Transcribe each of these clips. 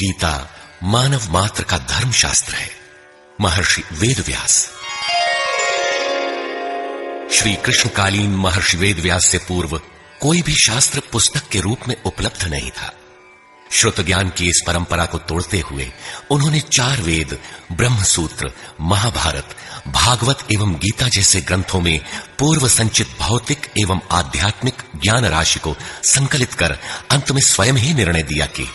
गीता मानव मात्र का धर्मशास्त्र है। महर्षि वेदव्यास। श्री कृष्णकालीन महर्षि वेदव्यास से पूर्व कोई भी शास्त्र पुस्तक के रूप में उपलब्ध नहीं था। श्रुत ज्ञान की इस परंपरा को तोड़ते हुए उन्होंने 4 वेद, ब्रह्मसूत्र, महाभारत, भागवत एवं गीता जैसे ग्रंथों में पूर्व संचित भौतिक एवं आध्यात्मिक ज्ञान राशि को संकलित कर अंत में स्वयं ही निर्णय दिया कि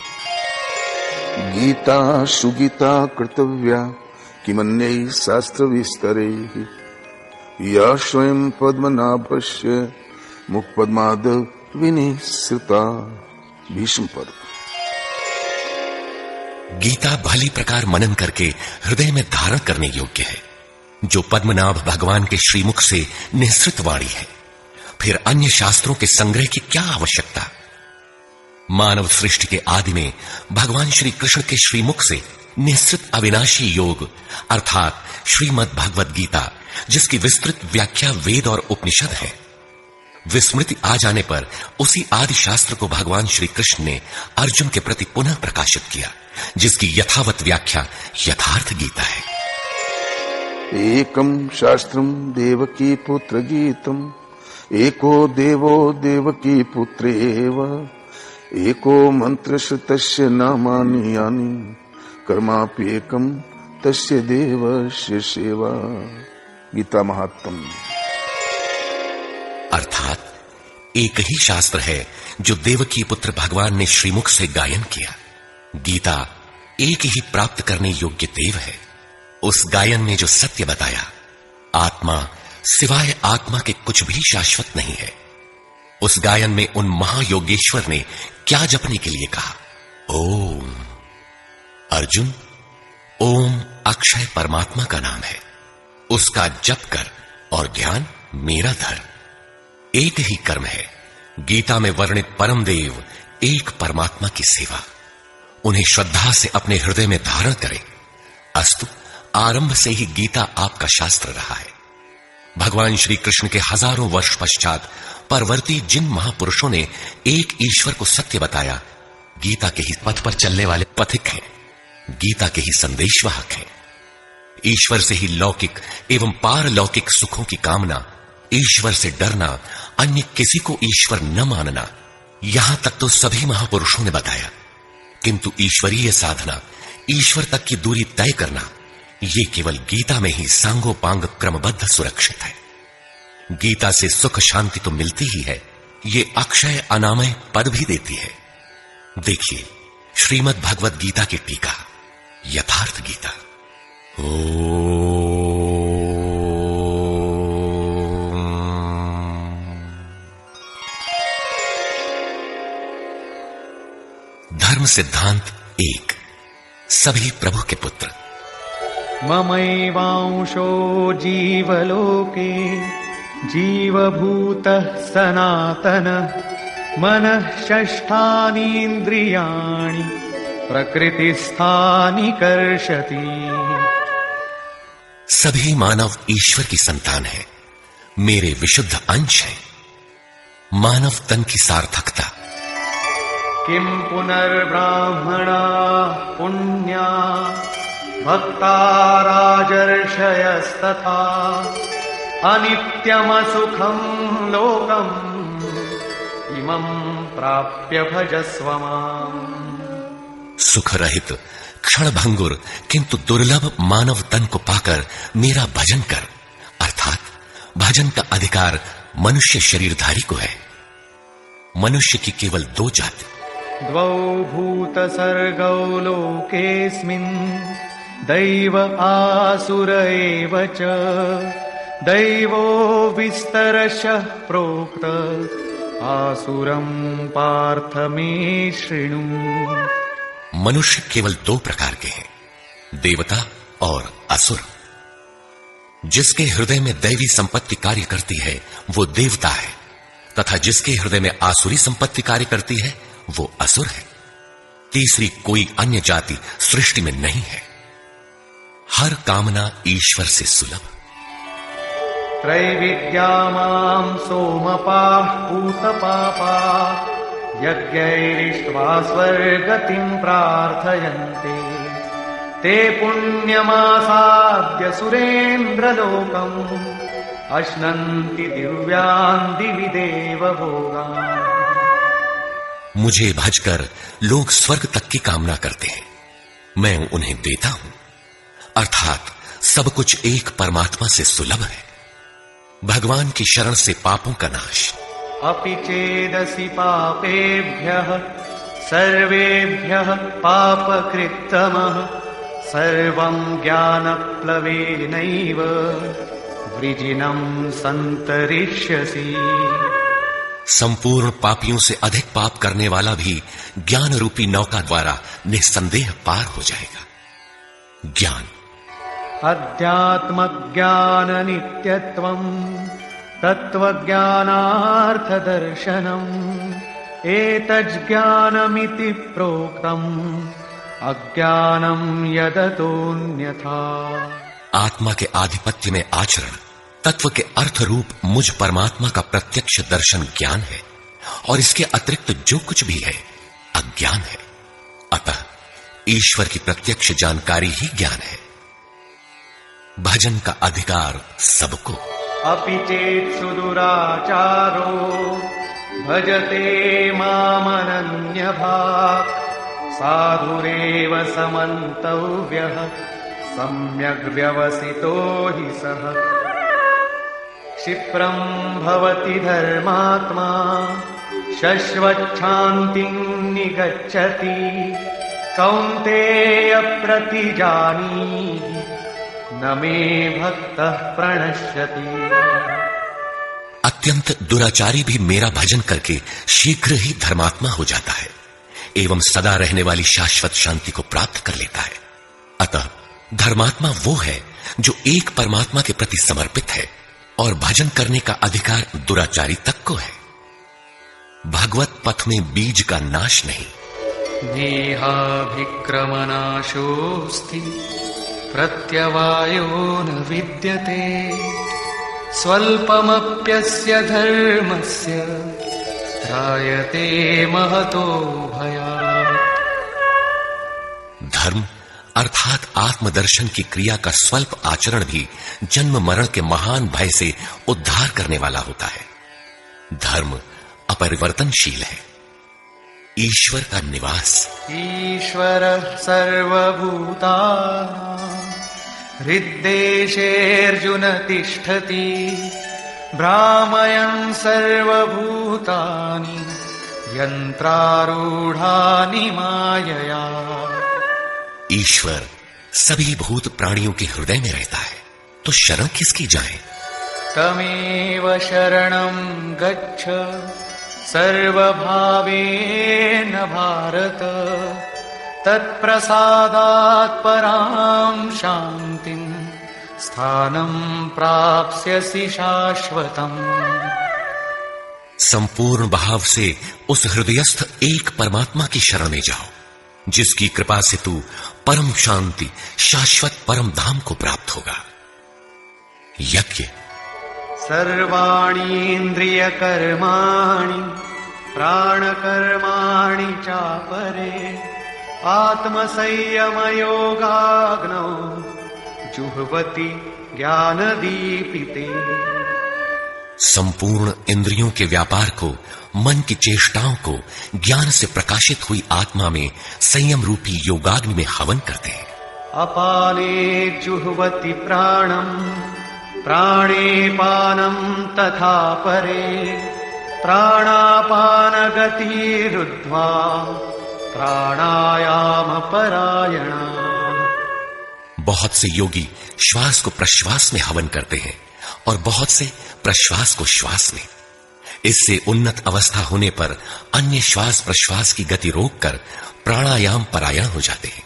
गीता सुगीता कर्तव्या किमन्यै शास्त्र विस्तरे या स्वयं पद्मनाभस्य मुखपद्माद विनिसृता। भीष्म पर्व। गीता भली प्रकार मनन करके हृदय में धारण करने योग्य है, जो पद्मनाभ भगवान के श्रीमुख से निःसृत वाणी है। फिर अन्य शास्त्रों के संग्रह की क्या आवश्यकता। मानव सृष्टि के आदि में भगवान श्री कृष्ण के श्रीमुख से निःसृत अविनाशी योग अर्थात श्रीमद् भगवद गीता, जिसकी विस्तृत व्याख्या वेद और उपनिषद है, विस्मृति आ जाने पर उसी आदि शास्त्र को भगवान श्री कृष्ण ने अर्जुन के प्रति पुनः प्रकाशित किया, जिसकी यथावत व्याख्या यथार्थ गीता है। एकम शास्त्रम देवकी पुत्र गीतम एको देवो देवकी पुत्रेव एको मंत्र श्रुतस्य नामानि यानि कर्माप्येकम तस्य देवस्य सेवा। गीता महात्म। अर्थात एक ही शास्त्र है जो देवकी पुत्र भगवान ने श्रीमुख से गायन किया। गीता एक ही प्राप्त करने योग्य देव है। उस गायन ने जो सत्य बताया, आत्मा सिवाय आत्मा के कुछ भी शाश्वत नहीं है। उस गायन में उन महायोगेश्वर ने क्या जपने के लिए कहा। ओम। अर्जुन, ओम अक्षय परमात्मा का नाम है, उसका जप कर और ध्यान मेरा धर। एक ही कर्म है। गीता में वर्णित परम देव एक परमात्मा की सेवा। उन्हें श्रद्धा से अपने हृदय में धारण करें। अस्तु, आरंभ से ही गीता आपका शास्त्र रहा है। भगवान श्री कृष्ण के हजारों वर्ष पश्चात परवर्ती जिन महापुरुषों ने एक ईश्वर को सत्य बताया, गीता के ही पथ पर चलने वाले पथिक हैं, गीता के ही संदेशवाहक हैं। ईश्वर से ही लौकिक एवं पारलौकिक सुखों की कामना, ईश्वर से डरना, अन्य किसी को ईश्वर न मानना, यहां तक तो सभी महापुरुषों ने बताया। किंतु ईश्वरीय साधना, ईश्वर तक की दूरी तय करना, ये केवल गीता में ही सांगोपांग क्रमबद्ध सुरक्षित है। गीता से सुख शांति तो मिलती ही है, ये अक्षय अनामय पद भी देती है। देखिए श्रीमद् भगवद गीता की टीका, यथार्थ गीता। धर्म सिद्धांत 1। सभी प्रभु के पुत्र। ममैवांशो जीवलोके जीवभूतः सनातन मनः षष्ठानीन्द्रियाणि प्रकृतिस्थानि कर्षति। सभी मानव ईश्वर की संतान है, मेरे विशुद्ध अंश है। मानव तन की सार्थकता। किम पुनर्ब्राह्मणा पुण्या भक्ता राजर्षयस्तथा अनित्यमसुखं लोकम् इमं प्राप्य भजस्व माम्। सुख रहित क्षण भंगुर किंतु दुर्लभ मानव तन को पाकर मेरा भजन कर। अर्थात भजन का अधिकार मनुष्य शरीरधारी को है। मनुष्य की केवल 2 जाति। द्वौ भूत सर्गौ लोकेस्मिन् दैव आसुर एव च दैवो विस्तरशः प्रोक्त आसुरं पार्थ मे शृणु। मनुष्य केवल 2 प्रकार के हैं, देवता और असुर। जिसके हृदय में दैवी संपत्ति कार्य करती है वो देवता है, तथा जिसके हृदय में आसुरी संपत्ति कार्य करती है वो असुर है। तीसरी कोई अन्य जाति सृष्टि में नहीं है। हर कामना ईश्वर से सुलभ। त्रैविद्या मां सोमपाः पूतपापा यज्ञैरिष्ट्वा स्वर्गतिं प्रार्थयन्ते ते पुण्यमासाद्य सुरेन्द्रलोकम् अश्नन्ति दिव्यान् दिवि देवभोगान्। मुझे भजकर लोग स्वर्ग तक की कामना करते हैं, मैं उन्हें देता हूं। अर्थात सब कुछ एक परमात्मा से सुलभ है। भगवान की शरण से पापों का नाश। अपि चेदसि पापेभ्यः सर्वेभ्यः पापकृत्तमः सर्वं ज्ञानप्लवेनैव वृजिनं सन्तरिष्यसि। संपूर्ण पापियों से अधिक पाप करने वाला भी ज्ञान रूपी नौका द्वारा निस्संदेह पार हो जाएगा। ज्ञान अध्यात्म ज्ञान नित्यत्वं तत्वज्ञानार्थ दर्शनम् एतज्ज्ञानमिति प्रोक्तम् अज्ञानं यदतोऽन्यथा। आत्मा के आधिपत्य में आचरण, तत्व के अर्थ रूप मुझ परमात्मा का प्रत्यक्ष दर्शन ज्ञान है, और इसके अतिरिक्त जो कुछ भी है अज्ञान है। अतः ईश्वर की प्रत्यक्ष जानकारी ही ज्ञान है। भजन का अधिकार सबको। अपि चेत् सुदुराचारो भजते मामनन्यभाक् साधुरेव समन्तव्यः सम्यग् व्यवसितो हि सः। क्षिप्रं भवति धर्मात्मा शश्वच्छान्तिं निगच्छति कौन्तेय प्रतिजानीहि न मे भक्तः प्रणश्यति। अत्यंत दुराचारी भी मेरा भजन करके शीघ्र ही धर्मात्मा हो जाता है एवं सदा रहने वाली शाश्वत शांति को प्राप्त कर लेता है। अतः धर्मात्मा वो है जो एक परमात्मा के प्रति समर्पित है, और भजन करने का अधिकार दुराचारी तक को है। भगवत पथ में बीज का नाश नहीं। नेहाभिक्रमनाशोऽस्ति प्रत्यवायो न विद्यते स्वल्पमप्यस्य धर्मस्य त्रायते महतो भयात्। धर्म अर्थात आत्मदर्शन की क्रिया का स्वल्प आचरण भी जन्म मरण के महान भय से उद्धार करने वाला होता है। धर्म अपरिवर्तनशील है। ईश्वर का निवास। ईश्वरः सर्वभूतानां हृद्देशेऽर्जुन तिष्ठति भ्रामयन् सर्वभूतानि यन्त्रारूढानि मायया। ईश्वर सभी भूत प्राणियों के हृदय में रहता है, तो शरण किसकी जाए? तमेव शरणं गच्छ सर्वभावेन भारत तत्प्रसादात् परां शान्तिं स्थानं प्राप्स्यसि शाश्वतम्। संपूर्ण भाव से उस हृदयस्थ एक परमात्मा की शरण में जाओ, जिसकी कृपा से तू परम शांति शाश्वत परम धाम को प्राप्त होगा। यज्ञ। सर्वाणि इन्द्रियकर्माणि प्राणकर्माणि चापरे आत्मसंयमयोगाग्नौ जुह्वति ज्ञानदीपिते। संपूर्ण इंद्रियों के व्यापार को, मन की चेष्टाओं को ज्ञान से प्रकाशित हुई आत्मा में संयम रूपी योगाग्नि में हवन करते हैं। अपाने जुह्वति प्राणं प्राणे पानं तथा परे प्राणापानगतिरुद्ध्वा प्राणायाम परायणा। बहुत से योगी श्वास को प्रश्वास में हवन करते हैं और बहुत से प्रश्वास को श्वास में। इससे उन्नत अवस्था होने पर अन्य श्वास प्रश्वास की गति रोककर प्राणायाम परायण हो जाते हैं।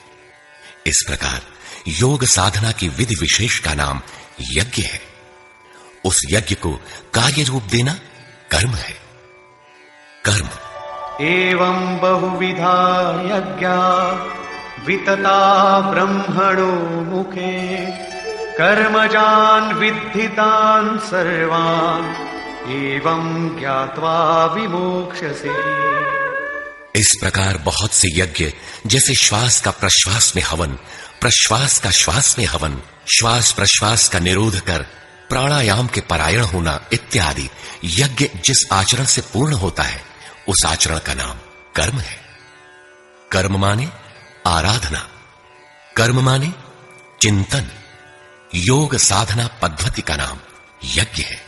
इस प्रकार योग साधना की विधि विशेष का नाम यज्ञ है। उस यज्ञ को कार्य रूप देना कर्म है। कर्म। एवं बहुविधा यज्ञा वितता ब्रह्मणो मुखे कर्मजान् विद्धितान् सर्वान् एवं ज्ञात्वा विमोक्ष्यसे। इस प्रकार बहुत से यज्ञ जैसे श्वास का प्रश्वास में हवन, प्रश्वास का श्वास में हवन, श्वास प्रश्वास का निरोध कर प्राणायाम के परायण होना इत्यादि यज्ञ जिस आचरण से पूर्ण होता है उस आचरण का नाम कर्म है। कर्म माने आराधना, कर्म माने चिंतन, योग साधना पद्धति का नाम यज्ञ है।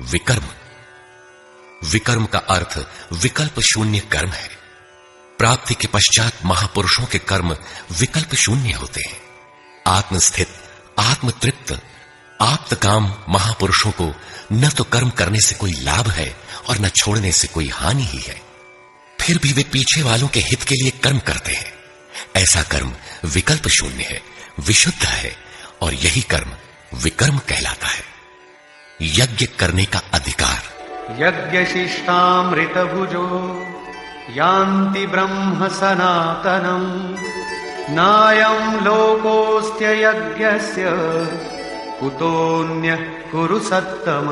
विकर्म, विकर्म का अर्थ विकल्प शून्य कर्म है। प्राप्ति के पश्चात महापुरुषों के कर्म विकल्प शून्य होते हैं। आत्मस्थित, आत्मतृप्त, आप्तकाम महापुरुषों को न तो कर्म करने से कोई लाभ है और न छोड़ने से कोई हानि ही है, फिर भी वे पीछे वालों के हित के लिए कर्म करते हैं। ऐसा कर्म विकल्प शून्य है, विशुद्ध है, और यही कर्म विकर्म कहलाता है। यज्ञ करने का अधिकार। यज्ञशिष्टामृत भुजो यान्ति ब्रह्म सनातनम् नायं लोकोऽस्त्य यज्ञस्य कुतोऽन्यः कुरु सत्तम।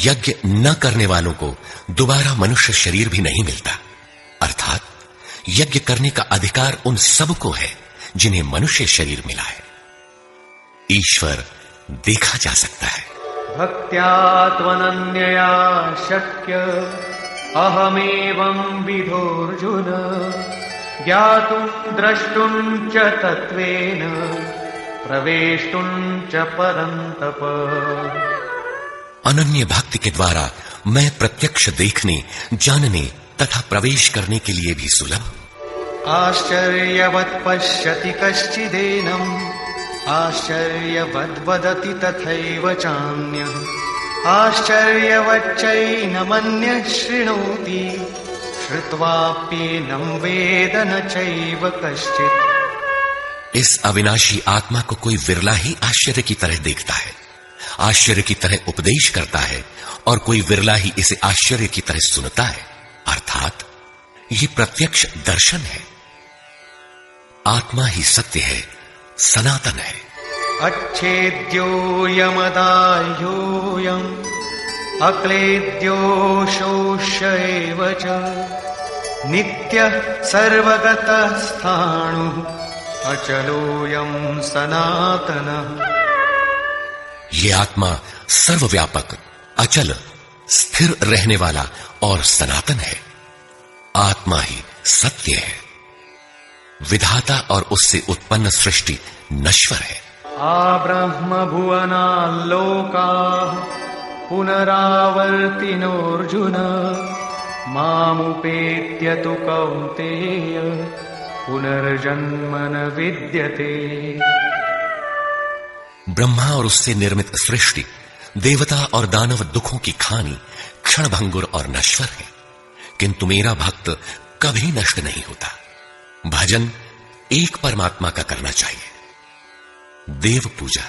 यज्ञ न करने वालों को दोबारा मनुष्य शरीर भी नहीं मिलता, अर्थात यज्ञ करने का अधिकार उन सबको है जिन्हें मनुष्य शरीर मिला है। ईश्वर देखा जा सकता है। भक्त्या त्वनन्यया शक्य अहमेवं विधोऽर्जुन ज्ञातुं द्रष्टुं च तत्त्वेन प्रवेष्टुं च परन्तप। अनन्य भक्ति के द्वारा मैं प्रत्यक्ष देखने, जानने तथा प्रवेश करने के लिए भी सुलभ। आश्चर्यवत् पश्यति कश्चिदेनम् आश्चर्यवद् वदति तथैव चान्यः आश्चर्यवच्चैनमन्यः शृणोति श्रुत्वाप्येनं वेद न चैव कश्चित्। इस अविनाशी आत्मा को कोई विरला ही आश्चर्य की तरह देखता है, आश्चर्य की तरह उपदेश करता है, और कोई विरला ही इसे आश्चर्य की तरह सुनता है, अर्थात ये प्रत्यक्ष दर्शन है। आत्मा ही सत्य है, सनातन है। अच्छेद्यो यमदाह्योऽयम् अक्लेद्यो शोष्य एव च नित्यः सर्वगतः स्थाणुः अचलोऽयं सनातनः। ये आत्मा सर्वव्यापक, अचल, स्थिर रहने वाला और सनातन है। आत्मा ही सत्य है। विधाता और उससे उत्पन्न सृष्टि नश्वर है। आब्रह्म भुवनाल्लोकाः पुनरावर्तिनोऽर्जुन मामुपेत्य तु कौन्तेय पुनर्जन्म न विद्यते। ब्रह्मा और उससे निर्मित सृष्टि, देवता और दानव दुखों की खानी क्षणभंगुर और नश्वर है, किंतु मेरा भक्त कभी नष्ट नहीं होता। भजन एक परमात्मा का करना चाहिए। देव पूजा।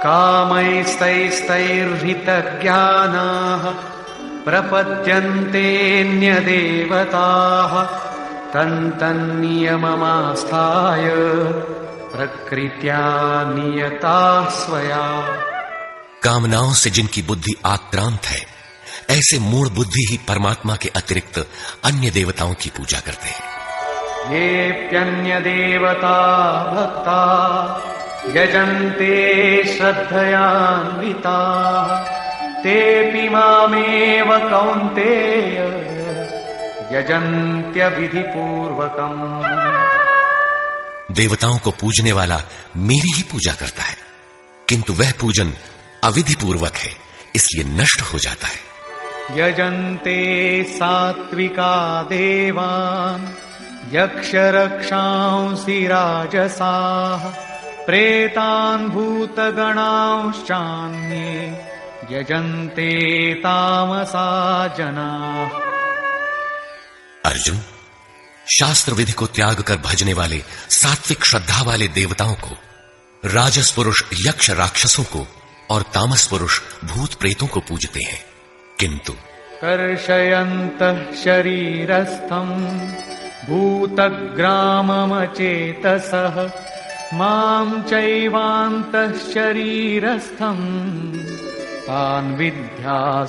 कामैस्तैस्तैर्हितज्ञानाः प्रपद्यन्तेऽन्यदेवताः तन्तन्नियममास्थाय प्रकृत्या नियताः स्वया। कामनाओं से जिनकी बुद्धि आक्रांत है, ऐसे मूढ़ बुद्धि ही परमात्मा के अतिरिक्त अन्य देवताओं की पूजा करते हैं। येऽप्यन्यदेवता भक्ता यजन्ते श्रद्धयान्विताः तेऽपि मामेव कौन्तेय यजन्त्यविधिपूर्वकम्। देवताओं को पूजने वाला मेरी ही पूजा करता है, किंतु वह पूजन अविधि पूर्वक है, इसलिए नष्ट हो जाता है। यजन्ते सात्विका देवान् यक्षरक्षांसि राजसाः प्रेतान् भूतगणांश्चान्ये यजन्ते तामसा जनाः। अर्जुन, शास्त्र विधि को त्याग कर भजने वाले सात्विक श्रद्धा वाले देवताओं को, राजस पुरुष यक्ष राक्षसों को और तामस पुरुष भूत प्रेतों को पूजते हैं, किंतु कर्षयन्तः शरीरस्थम् भूतग्राममचेतसः मां चैवान्तः शरीरस्थम् तान् विद्यासुरनिश्चयान्।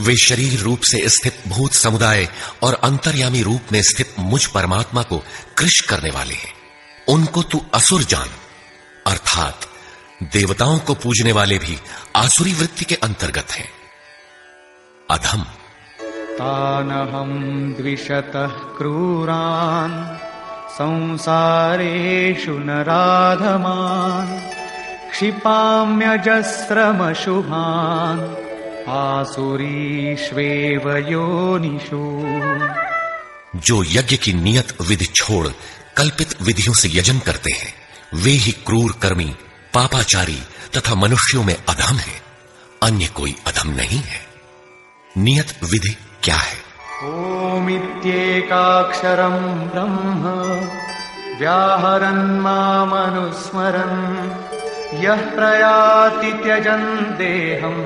वे शरीर रूप से स्थित भूत समुदाय और अंतर्यामी रूप में स्थित मुझ परमात्मा को कृश करने वाले हैं। उनको तू असुर जान, अर्थात देवताओं को पूजने वाले भी आसुरी वृत्ति के अंतर्गत हैं। अधम तानहं द्विषतः क्रूरान् संसारेषु नराधमान् क्षिपाम्यजस्रमशुभान् आसुरीष्वेव योनिषु। जो यज्ञ की नियत विधि छोड़ कल्पित विधियों से यजन करते हैं, वे ही क्रूर कर्मी, पापाचारी तथा मनुष्यों में अधम है। अन्य कोई अधम नहीं है। नियत विधि क्या है? ओमित्येकाक्षरं ब्रह्म व्याहरन् मामनुस्मरन् यः प्रयाति त्यजन् देहं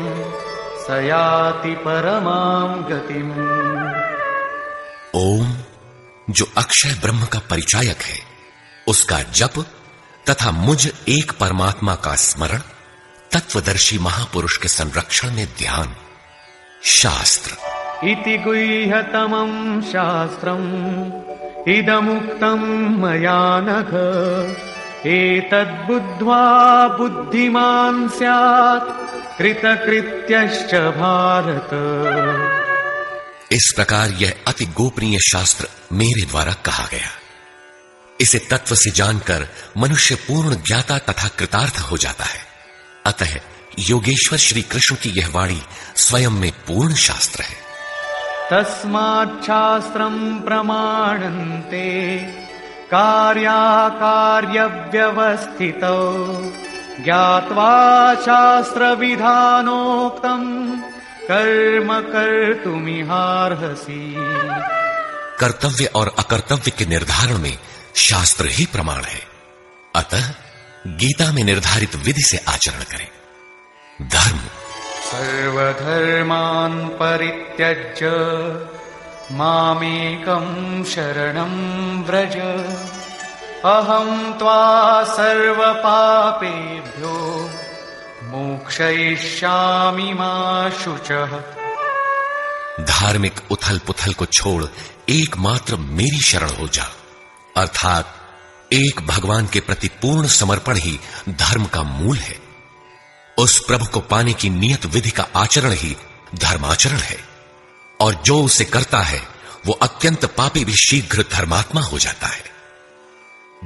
स याति परमां गतिम्। ओम, जो अक्षय ब्रह्म का परिचायक है, उसका जप तथा मुझ एक परमात्मा का स्मरण, तत्वदर्शी महापुरुष के संरक्षण में ध्यान। शास्त्र इति गुह्यतमं शास्त्रम् इदमुक्तं मया नघ एतद्बुद्ध्वा बुद्धिमान् स्यात् कृतकृत्यश्च भारत। इस प्रकार यह अति गोपनीय शास्त्र मेरे द्वारा कहा गया। इसे तत्व से जानकर मनुष्य पूर्ण ज्ञाता तथा कृतार्थ हो जाता है। अतः योगेश्वर श्री कृष्ण की यह वाणी स्वयं में पूर्ण शास्त्र है। तस्माच्छास्त्रं प्रमाणन्ते कार्याकार्यव्यवस्थितौ ज्ञात्वा शास्त्रविधानोक्तं कर्म कर्तुमिहार्हसि। कर्तव्य और अकर्तव्य के निर्धारण में शास्त्र ही प्रमाण है। अतः गीता में निर्धारित विधि से आचरण करें। धर्म सर्वधर्मान् परित्यज्य मामेकं शरणं व्रज अहं त्वा सर्वपापेभ्यो मोक्षयिष्यामि मा शुचः। धार्मिक उथल पुथल को छोड़ एकमात्र मेरी शरण हो जा, अर्थात एक भगवान के प्रति पूर्ण समर्पण ही धर्म का मूल है। उस प्रभु को पाने की नियत विधि का आचरण ही धर्माचरण है, और जो उसे करता है वो अत्यंत पापी भी शीघ्र धर्मात्मा हो जाता है।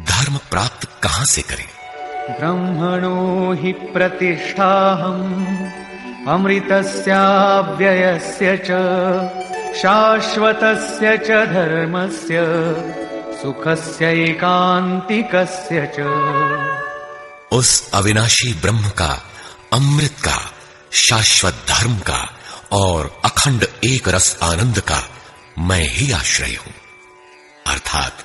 धर्म प्राप्त कहां से करें? ब्रह्मणो हि प्रतिष्ठाहम् अमृतस्याव्ययस्य च शाश्वतस्य च धर्मस्य सुखस्य एकांतिकस्य च। उस अविनाशी ब्रह्म का, अमृत का, शाश्वत धर्म का और अखंड एक रस आनंद का मैं ही आश्रय हूं, अर्थात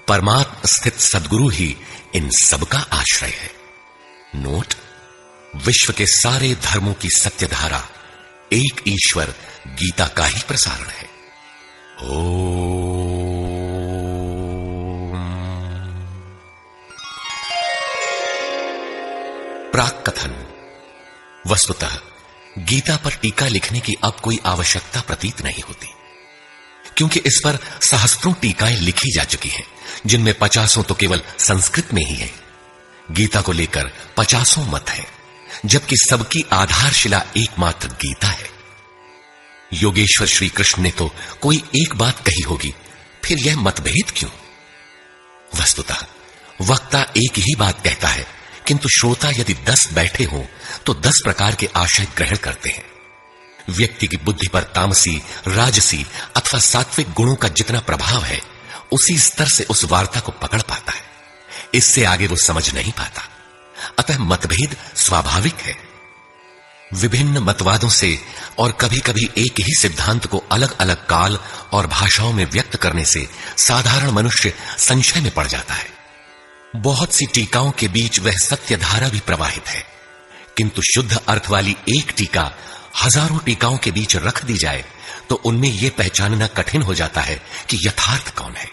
परमात्म स्थित सद्गुरु ही इन सब का आश्रय है। नोट: विश्व के सारे धर्मों की सत्यधारा एक ईश्वर गीता का ही प्रसारण है। ओम। प्राक कथन। वस्तुतः गीता पर टीका लिखने की अब कोई आवश्यकता प्रतीत नहीं होती, क्योंकि इस पर सहस्त्रों टीकाएं लिखी जा चुकी हैं, जिनमें 50 तो केवल संस्कृत में ही है। गीता को लेकर 50 मत है, जबकि सबकी आधारशिला एकमात्र गीता है। योगेश्वर श्री कृष्ण ने तो कोई एक बात कही होगी, फिर यह मतभेद क्यों? वस्तुतः वक्ता एक ही बात कहता है, किंतु श्रोता यदि 10 बैठे हों तो 10 प्रकार के आशय ग्रहण करते हैं। व्यक्ति की बुद्धि पर तामसी, राजसी अथवा सात्विक गुणों का जितना प्रभाव है, उसी स्तर से उस वार्ता को पकड़ पाता है। इससे आगे वो समझ नहीं पाता। अतः मतभेद स्वाभाविक है। विभिन्न मतवादों से और कभी कभी एक ही सिद्धांत को अलग अलग काल और भाषाओं में व्यक्त करने से साधारण मनुष्य संशय में पड़ जाता है। बहुत सी टीकाओं के बीच वह सत्य धारा भी प्रवाहित है, किंतु शुद्ध अर्थ वाली एक टीका हजारों टीकाओं के बीच रख दी जाए तो उनमें यह पहचानना कठिन हो जाता है कि यथार्थ कौन है।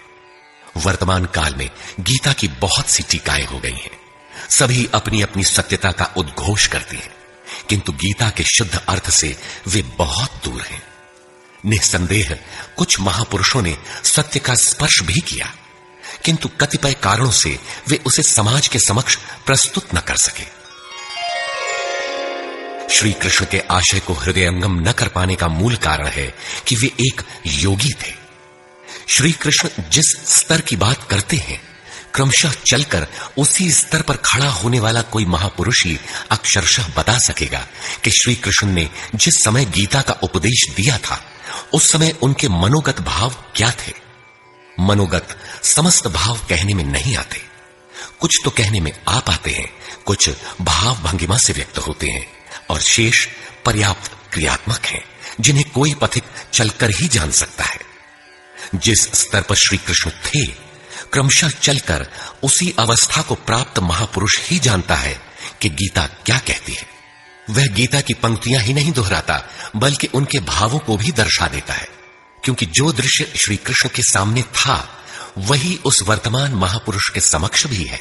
वर्तमान काल में गीता की बहुत सी टीकाएं हो गई हैं। सभी अपनी अपनी सत्यता का उद्घोष करती हैं, किंतु गीता के शुद्ध अर्थ से वे बहुत दूर हैं। निस्संदेह कुछ महापुरुषों ने सत्य का स्पर्श भी किया, किंतु कतिपय कारणों से वे उसे समाज के समक्ष प्रस्तुत न कर सके। श्री कृष्ण के आशय को हृदयंगम न कर पाने का मूल कारण है कि वे एक योगी थे। श्री कृष्ण जिस स्तर की बात करते हैं, क्रमशः चलकर उसी स्तर पर खड़ा होने वाला कोई महापुरुष ही अक्षरशः बता सकेगा कि श्री कृष्ण ने जिस समय गीता का उपदेश दिया था, उस समय उनके मनोगत भाव क्या थे। मनोगत समस्त भाव कहने में नहीं आते, कुछ तो कहने में आ पाते हैं, कुछ भाव भंगिमा से व्यक्त होते हैं और शेष पर्याप्त क्रियात्मक हैं, जिन्हें कोई पथिक चलकर ही जान सकता है। जिस स्तर पर श्री कृष्ण थे, क्रमशः चलकर उसी अवस्था को प्राप्त महापुरुष ही जानता है कि गीता क्या कहती है। वह गीता की पंक्तियां ही नहीं दोहराता, बल्कि उनके भावों को भी दर्शा देता है, क्योंकि जो दृश्य श्री कृष्ण के सामने था वही उस वर्तमान महापुरुष के समक्ष भी है।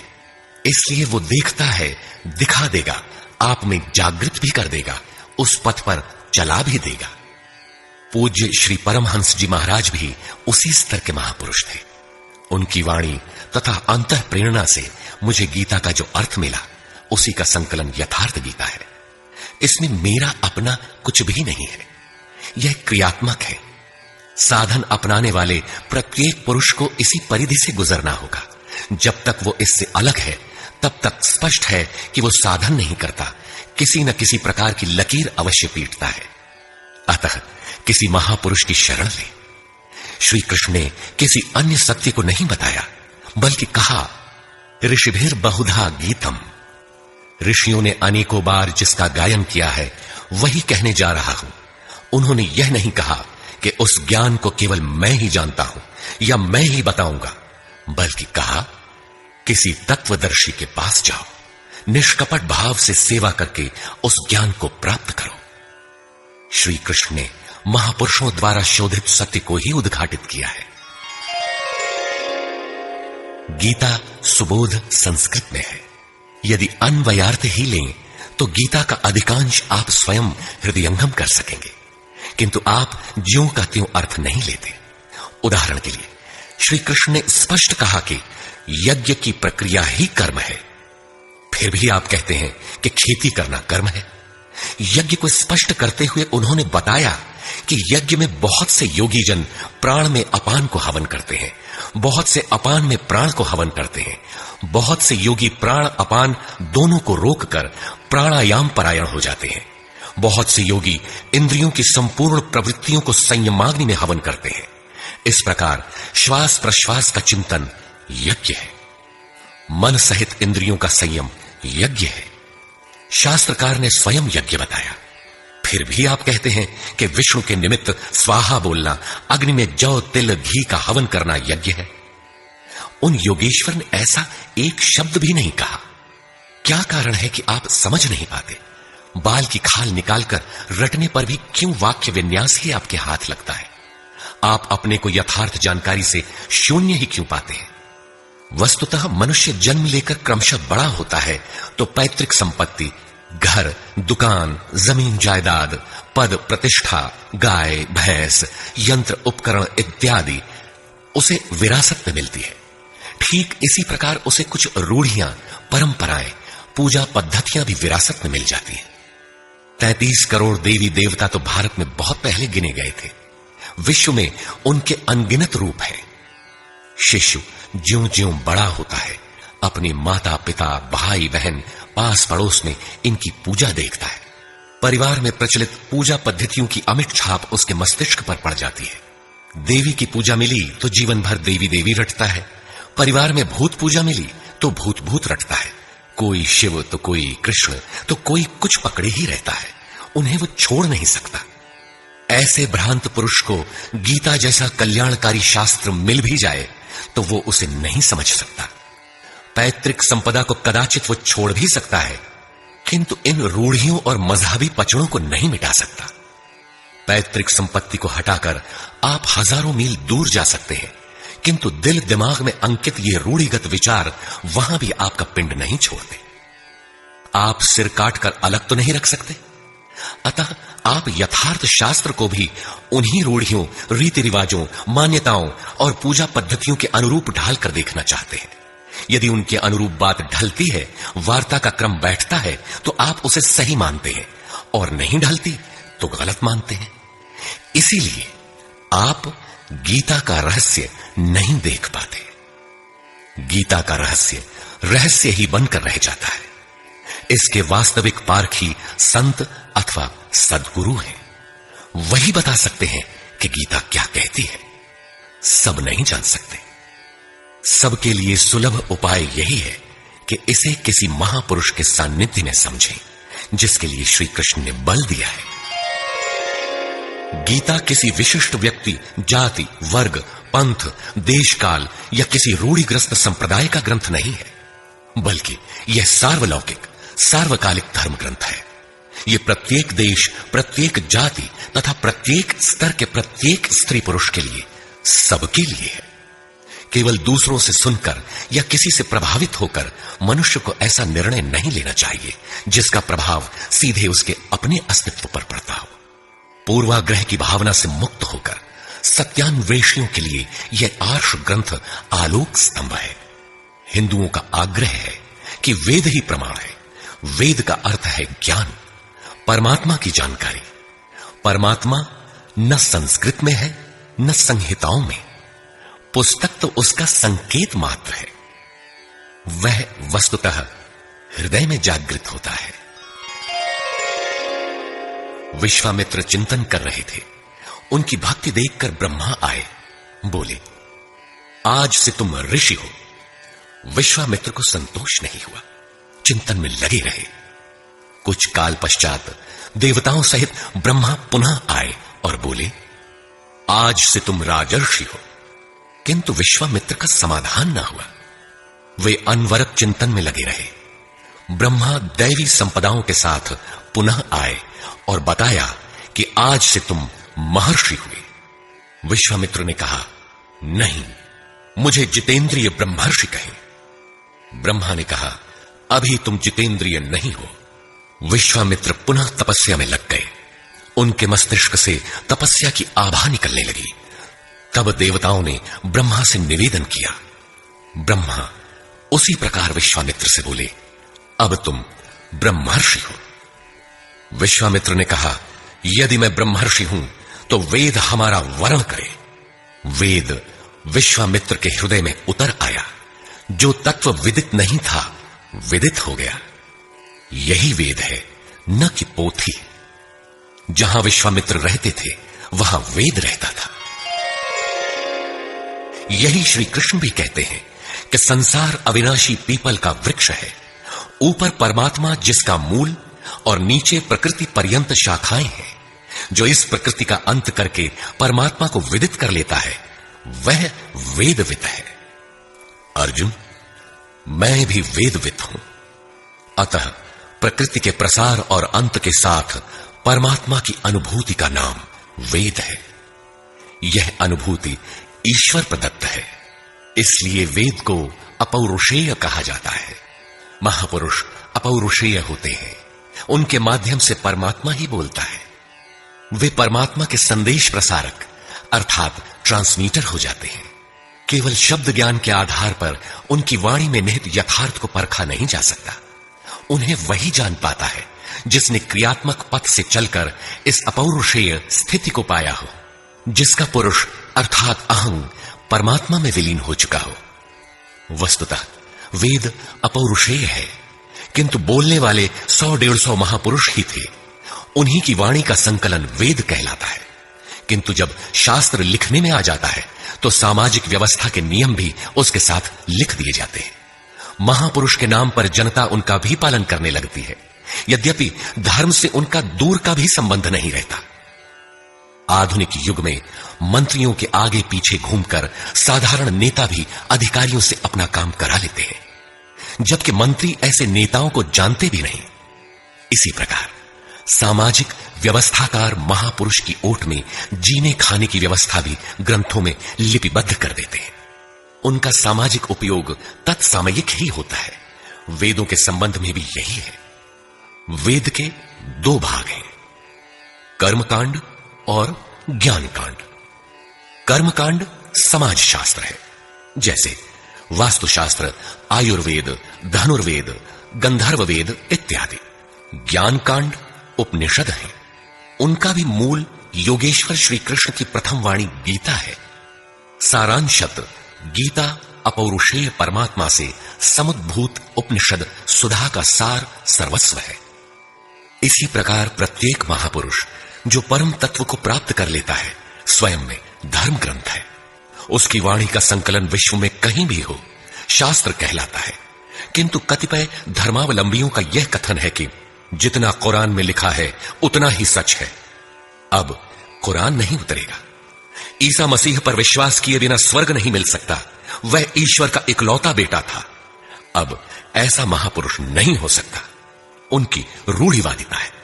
इसलिए वो देखता है, दिखा देगा, आप में जागृत भी कर देगा, उस पथ पर चला भी देगा। पूज्य श्री परमहंस जी महाराज भी उसी स्तर के महापुरुष थे। उनकी वाणी तथा अंतः प्रेरणा से मुझे गीता का जो अर्थ मिला, उसी का संकलन यथार्थ गीता है। इसमें मेरा अपना कुछ भी नहीं है, यह क्रियात्मक है। साधन अपनाने वाले प्रत्येक पुरुष को इसी परिधि से गुजरना होगा। जब तक वो इससे अलग है, तब तक स्पष्ट है कि वो साधन नहीं करता, किसी न किसी प्रकार की लकीर अवश्य पीटता है। अतः किसी महापुरुष की शरण ले। श्री कृष्ण ने किसी अन्य सत्य को नहीं बताया, बल्कि कहा, ऋषिभिर बहुधा गीतम। ऋषियों ने अनेकों बार जिसका गायन किया है, वही कहने जा रहा हूं। उन्होंने यह नहीं कहा कि उस ज्ञान को केवल मैं ही जानता हूं या मैं ही बताऊंगा, बल्कि कहा, किसी तत्वदर्शी के पास जाओ, निष्कपट भाव से सेवा करके उस ज्ञान को प्राप्त करो। श्री कृष्ण ने महापुरुषों द्वारा शोधित सत्य को ही उद्घाटित किया है। गीता सुबोध संस्कृत में है। यदि अन्वयार्थ ही लें तो गीता का अधिकांश आप स्वयं हृदयंगम कर सकेंगे, किंतु आप ज्यों का त्यों अर्थ नहीं लेते। उदाहरण के लिए श्री कृष्ण ने स्पष्ट कहा कि यज्ञ की प्रक्रिया ही कर्म है, फिर भी आप कहते हैं कि खेती करना कर्म है। यज्ञ को स्पष्ट करते हुए उन्होंने बताया कि यज्ञ में बहुत से योगी जन प्राण में अपान को हवन करते हैं, बहुत से अपान में प्राण को हवन करते हैं, बहुत से योगी प्राण अपान दोनों को रोककर प्राणायाम परायण हो जाते हैं, बहुत से योगी इंद्रियों की संपूर्ण प्रवृत्तियों को संयमाग्नि में हवन करते हैं। इस प्रकार श्वास प्रश्वास का चिंतन यज्ञ है, मन सहित इंद्रियों का संयम यज्ञ है। शास्त्रकार ने स्वयं यज्ञ बताया, फिर भी आप कहते हैं कि विष्णु के निमित्त स्वाहा बोलना, अग्नि में जौ तिल घी का हवन करना यज्ञ है। उन योगेश्वर ने ऐसा एक शब्द भी नहीं कहा। क्या कारण है कि आप समझ नहीं पाते? बाल की खाल निकालकर रटने पर भी क्यों वाक्य विन्यास ही आपके हाथ लगता है? आप अपने को यथार्थ जानकारी से शून्य ही क्यों पाते हैं? वस्तुतः मनुष्य जन्म लेकर क्रमशः बड़ा होता है तो पैतृक संपत्ति, घर, दुकान, जमीन जायदाद, पद प्रतिष्ठा, गाय भैंस, यंत्र उपकरण इत्यादि उसे विरासत में मिलती है। ठीक इसी प्रकार उसे कुछ रूढ़ियां, परंपराएं, पूजा पद्धतियां भी विरासत में मिल जाती हैं। 33 करोड़ देवी देवता तो भारत में बहुत पहले गिने गए थे। विश्व में उनके अनगिनत रूप हैं। शिशु ज्यों ज्यों बड़ा होता है, अपने माता पिता, भाई बहन, पास पड़ोस में इनकी पूजा देखता है। परिवार में प्रचलित पूजा पद्धतियों की अमिट छाप उसके मस्तिष्क पर पड़ जाती है। देवी की पूजा मिली तो जीवन भर देवी देवी रटता है। परिवार में भूत पूजा मिली तो भूत भूत रटता है। कोई शिव तो कोई कृष्ण तो कोई कुछ पकड़े ही रहता है, उन्हें वो छोड़ नहीं सकता। ऐसे भ्रांत पुरुष को गीता जैसा कल्याणकारी शास्त्र मिल भी जाए तो वो उसे नहीं समझ सकता। पैतृक संपदा को कदाचित वो छोड़ भी सकता है, किंतु इन रूढ़ियों और मजहबी पचड़ों को नहीं मिटा सकता। पैतृक संपत्ति को हटाकर आप हजारों मील दूर जा सकते हैं, किंतु दिल दिमाग में अंकित ये रूढ़िगत विचार वहां भी आपका पिंड नहीं छोड़ते। आप सिर काटकर अलग तो नहीं रख सकते, अतः आप यथार्थ शास्त्र को भी उन्हीं रूढ़ियों, रीति रिवाजों, मान्यताओं और पूजा पद्धतियों के अनुरूप ढालकर देखना चाहते हैं। यदि उनके अनुरूप बात ढलती है, वार्ता का क्रम बैठता है, तो आप उसे सही मानते हैं, और नहीं ढलती तो गलत मानते हैं। इसीलिए आप गीता का रहस्य नहीं देख पाते। गीता का रहस्य रहस्य ही बनकर रह जाता है। इसके वास्तविक पारखी संत अथवा सद्गुरु हैं। वही बता सकते हैं कि गीता क्या कहती है। सब नहीं जान सकते। सबके लिए सुलभ उपाय यही है कि इसे किसी महापुरुष के सान्निध्य में समझें, जिसके लिए श्री कृष्ण ने बल दिया है। गीता किसी विशिष्ट व्यक्ति, जाति, वर्ग, पंथ, देश काल या किसी रूढ़िग्रस्त संप्रदाय का ग्रंथ नहीं है, बल्कि यह सार्वलौकिक, सार्वकालिक धर्म ग्रंथ है। यह प्रत्येक देश, प्रत्येक जाति तथा प्रत्येक स्तर के प्रत्येक स्त्री पुरुष के लिए, सबके लिए है। केवल दूसरों से सुनकर या किसी से प्रभावित होकर मनुष्य को ऐसा निर्णय नहीं लेना चाहिए जिसका प्रभाव सीधे उसके अपने अस्तित्व पर पड़ता हो। पूर्वाग्रह की भावना से मुक्त होकर सत्यान्वेषियों के लिए यह आर्ष ग्रंथ आलोक स्तंभ है। हिंदुओं का आग्रह है कि वेद ही प्रमाण है। वेद का अर्थ है ज्ञान, परमात्मा की जानकारी। परमात्मा न संस्कृत में है, न संहिताओं में। पुस्तक तो उसका संकेत मात्र है। वह वस्तुतः हृदय में जागृत होता है। विश्वामित्र चिंतन कर रहे थे। उनकी भक्ति देखकर ब्रह्मा आए। बोले, आज से तुम ऋषि हो। विश्वामित्र को संतोष नहीं हुआ, चिंतन में लगे रहे। कुछ काल पश्चात देवताओं सहित ब्रह्मा पुनः आए और बोले, आज से तुम राजर्षि हो। किंतु विश्वामित्र का समाधान न हुआ। वे अनवरत चिंतन में लगे रहे। ब्रह्मा दैवी संपदाओं के साथ पुनः आए और बताया कि आज से तुम महर्षि हुए। विश्वामित्र ने कहा, नहीं, मुझे जितेंद्रिय ब्रह्मर्षि कहें। ब्रह्मा ने कहा, अभी तुम जितेंद्रिय नहीं हो। विश्वामित्र पुनः तपस्या में लग गए। उनके मस्तिष्क से तपस्या की आभा निकलने लगी। तब देवताओं ने ब्रह्मा से निवेदन किया। ब्रह्मा उसी प्रकार विश्वामित्र से बोले, अब तुम ब्रह्मर्षि हो। विश्वामित्र ने कहा, यदि मैं ब्रह्मर्षि हूं तो वेद हमारा वरण करे। वेद विश्वामित्र के हृदय में उतर आया। जो तत्व विदित नहीं था, विदित हो गया। यही वेद है, न कि पोथी। जहां विश्वामित्र रहते थे, वहां वेद रहता था। यही श्री कृष्ण भी कहते हैं कि संसार अविनाशी पीपल का वृक्ष है। ऊपर परमात्मा जिसका मूल और नीचे प्रकृति पर्यंत शाखाएं हैं। जो इस प्रकृति का अंत करके परमात्मा को विदित कर लेता है, वह वेदवित है। अर्जुन, मैं भी वेदवित हूं। अतः प्रकृति के प्रसार और अंत के साथ परमात्मा की अनुभूति का नाम वेद है। यह अनुभूति ईश्वर प्रदत्त है। इसलिए वेद को अपौरुषेय कहा जाता है। महापुरुष अपौरुषेय होते हैं। उनके माध्यम से परमात्मा ही बोलता है। वे परमात्मा के संदेश प्रसारक अर्थात ट्रांसमीटर हो जाते हैं। केवल शब्द ज्ञान के आधार पर उनकी वाणी में निहित यथार्थ को परखा नहीं जा सकता। उन्हें वही जान पाता है जिसने क्रियात्मक पथ से चलकर इस अपौरुषेय स्थिति को पाया हो, जिसका पुरुष अर्थात अहं परमात्मा में विलीन हो चुका हो। वस्तुतः वेद अपौरुषेय है, किंतु बोलने वाले 100-150 महापुरुष ही थे। उन्हीं की वाणी का संकलन वेद कहलाता है। किंतु जब शास्त्र लिखने में आ जाता है तो सामाजिक व्यवस्था के नियम भी उसके साथ लिख दिए जाते हैं। महापुरुष के नाम पर जनता उनका भी पालन करने लगती है, यद्यपि धर्म से उनका दूर का भी संबंध नहीं रहता। आधुनिक युग में मंत्रियों के आगे पीछे घूमकर साधारण नेता भी अधिकारियों से अपना काम करा लेते हैं, जबकि मंत्री ऐसे नेताओं को जानते भी नहीं। इसी प्रकार सामाजिक व्यवस्थाकार महापुरुष की ओट में जीने खाने की व्यवस्था भी ग्रंथों में लिपिबद्ध कर देते हैं। उनका सामाजिक उपयोग तत्सामयिक ही होता है। वेदों के संबंध में भी यही है। वेद के 2 भाग हैं, कर्मकांड और ज्ञानकांड। कर्मकांड समाज शास्त्र है, जैसे वास्तुशास्त्र, आयुर्वेद, धनुर्वेद, गंधर्व वेद इत्यादि। ज्ञानकांड उपनिषद है, उनका भी मूल योगेश्वर श्री कृष्ण की प्रथम वाणी गीता है। सारांशत गीता अपौरुषेय परमात्मा से समुद्भूत उपनिषद सुधा का सार सर्वस्व है। इसी प्रकार प्रत्येक महापुरुष जो परम तत्व को प्राप्त कर लेता है स्वयं में धर्म ग्रंथ है। उसकी वाणी का संकलन विश्व में कहीं भी हो शास्त्र कहलाता है। किंतु कतिपय धर्मावलंबियों का यह कथन है कि जितना कुरान में लिखा है उतना ही सच है। अब कुरान नहीं उतरेगा। ईसा मसीह पर विश्वास किए बिना स्वर्ग नहीं मिल सकता, वह ईश्वर का इकलौता बेटा था। अब ऐसा महापुरुष नहीं हो सकता। उनकी रूढ़िवादिता है।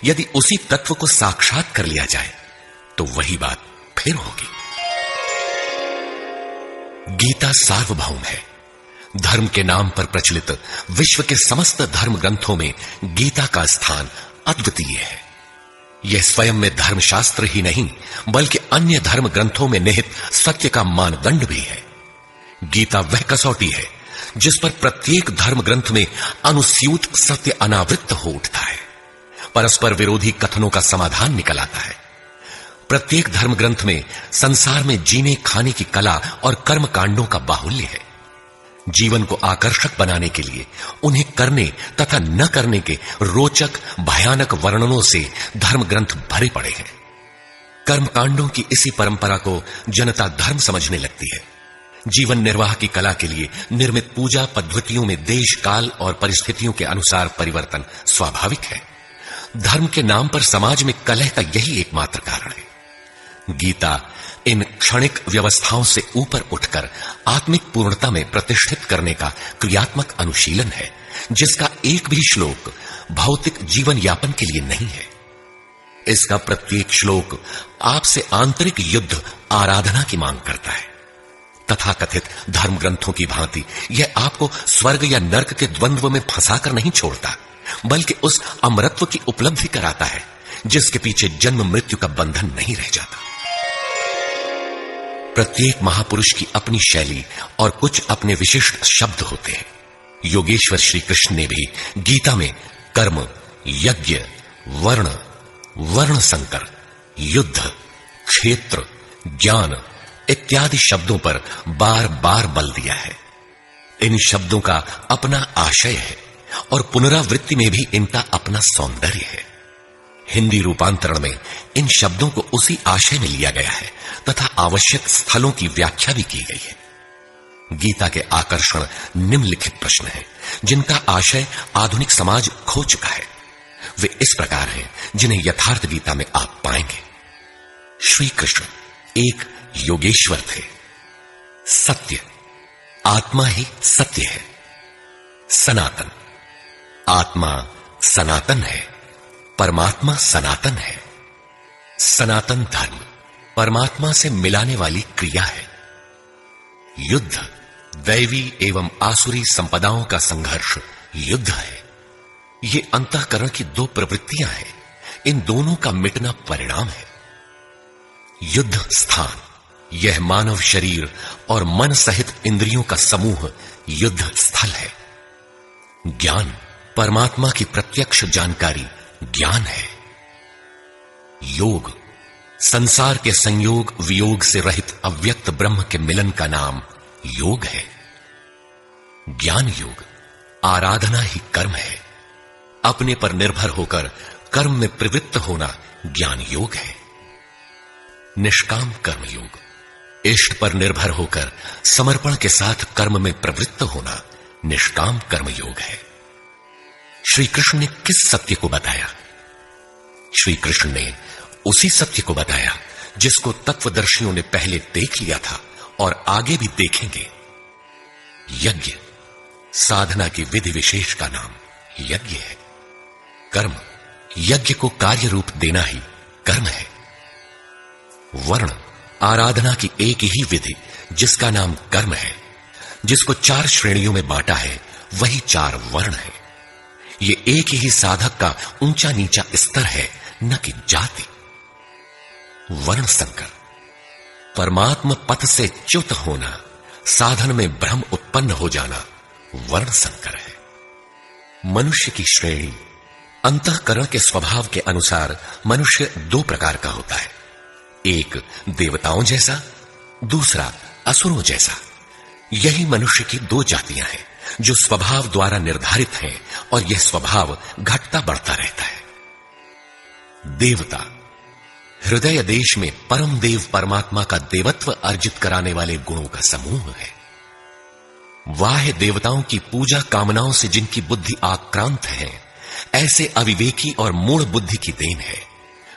यदि उसी तत्व को साक्षात कर लिया जाए तो वही बात फिर होगी। गीता सार्वभौम है। धर्म के नाम पर प्रचलित विश्व के समस्त धर्म ग्रंथों में गीता का स्थान अद्वितीय है। यह स्वयं में धर्मशास्त्र ही नहीं बल्कि अन्य धर्म ग्रंथों में निहित सत्य का मानदंड भी है। गीता वह कसौटी है जिस पर प्रत्येक धर्म ग्रंथ में अनुस्यूत सत्य अनावृत हो उठता है, परस्पर विरोधी कथनों का समाधान निकल आता है। प्रत्येक धर्म ग्रंथ में संसार में जीने खाने की कला और कर्म कांडों का बाहुल्य है। जीवन को आकर्षक बनाने के लिए उन्हें करने तथा न करने के रोचक भयानक वर्णनों से धर्म ग्रंथ भरे पड़े हैं। कर्म कांडों की इसी परंपरा को जनता धर्म समझने लगती है। जीवन निर्वाह की कला के लिए निर्मित पूजा पद्धतियों में देश काल और परिस्थितियों के अनुसार परिवर्तन स्वाभाविक है। धर्म के नाम पर समाज में कलह का यही एकमात्र कारण है। गीता इन क्षणिक व्यवस्थाओं से ऊपर उठकर आत्मिक पूर्णता में प्रतिष्ठित करने का क्रियात्मक अनुशीलन है, जिसका एक भी श्लोक भौतिक जीवन यापन के लिए नहीं है। इसका प्रत्येक श्लोक आपसे आंतरिक युद्ध आराधना की मांग करता है। तथाकथित धर्म ग्रंथों की भांति यह आपको स्वर्ग या नर्क के द्वंद्व में फंसाकर नहीं छोड़ता, बल्कि उस अमरत्व की उपलब्धि कराता है जिसके पीछे जन्म मृत्यु का बंधन नहीं रह जाता। प्रत्येक महापुरुष की अपनी शैली और कुछ अपने विशिष्ट शब्द होते हैं। योगेश्वर श्री कृष्ण ने भी गीता में कर्म, यज्ञ, वर्ण, वर्ण संकर, युद्ध, क्षेत्र, ज्ञान इत्यादि शब्दों पर बार बार बल दिया है। इन शब्दों का अपना आशय है और पुनरावृत्ति में भी इनका अपना सौंदर्य है। हिंदी रूपांतरण में इन शब्दों को उसी आशय में लिया गया है तथा आवश्यक स्थलों की व्याख्या भी की गई है। गीता के आकर्षण निम्नलिखित प्रश्न हैं, जिनका आशय आधुनिक समाज खो चुका है। वे इस प्रकार हैं जिन्हें यथार्थ गीता में आप पाएंगे। श्री कृष्ण एक योगेश्वर थे। सत्य, आत्मा ही सत्य है। सनातन, आत्मा सनातन है, परमात्मा सनातन है। सनातन धर्म परमात्मा से मिलाने वाली क्रिया है। युद्ध, दैवी एवं आसुरी संपदाओं का संघर्ष युद्ध है। ये अंतःकरण की दो प्रवृत्तियां हैं, इन दोनों का मिटना परिणाम है। युद्ध स्थान, यह मानव शरीर और मन सहित इंद्रियों का समूह युद्ध स्थल है। ज्ञान, परमात्मा की प्रत्यक्ष जानकारी ज्ञान है। योग, संसार के संयोग वियोग से रहित अव्यक्त ब्रह्म के मिलन का नाम योग है। ज्ञान योग, आराधना ही कर्म है। अपने पर निर्भर होकर कर्म में प्रवृत्त होना ज्ञान योग है। निष्काम कर्म योग, इष्ट पर निर्भर होकर समर्पण के साथ कर्म में प्रवृत्त होना निष्काम कर्म योग है। श्री कृष्ण ने किस सत्य को बताया? श्री कृष्ण ने उसी सत्य को बताया जिसको तत्वदर्शियों ने पहले देख लिया था और आगे भी देखेंगे। यज्ञ, साधना की विधि विशेष का नाम यज्ञ है। कर्म, यज्ञ को कार्य रूप देना ही कर्म है। वर्ण, आराधना की एक ही विधि जिसका नाम कर्म है। जिसको 4 श्रेणियों में बांटा है वही 4 वर्ण है। ये एक ही साधक का ऊंचा नीचा स्तर है, न कि जाति। वर्ण संकर। परमात्म पथ से च्युत होना, साधन में भ्रम उत्पन्न हो जाना वर्ण संकर है। मनुष्य की श्रेणी अंतःकरण के स्वभाव के अनुसार मनुष्य दो प्रकार का होता है, एक देवताओं जैसा, दूसरा असुरों जैसा। यही मनुष्य की दो जातियां हैं जो स्वभाव द्वारा निर्धारित हैं और यह स्वभाव घटता बढ़ता रहता है। देवता हृदय देश में परम देव परमात्मा का देवत्व अर्जित कराने वाले गुणों का समूह है। वाह्य देवताओं की पूजा कामनाओं से जिनकी बुद्धि आक्रांत है, ऐसे अविवेकी और मूढ़ बुद्धि की देन है।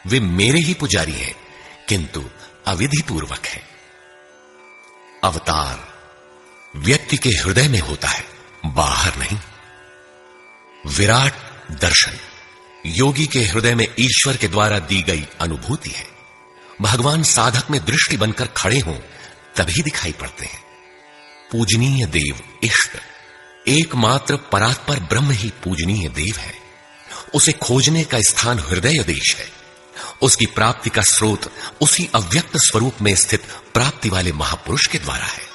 वे मेरे ही पुजारी हैं, किंतु अविधि पूर्वक है। अवतार व्यक्ति के हृदय में होता है, बाहर नहीं। विराट दर्शन योगी के हृदय में ईश्वर के द्वारा दी गई अनुभूति है। भगवान साधक में दृष्टि बनकर खड़े हों तभी दिखाई पड़ते हैं। पूजनीय देव इष्ट, एकमात्र परात्पर ब्रह्म ही पूजनीय देव है। उसे खोजने का स्थान हृदय देश है। उसकी प्राप्ति का स्रोत उसी अव्यक्त स्वरूप में स्थित प्राप्ति वाले महापुरुष के द्वारा है।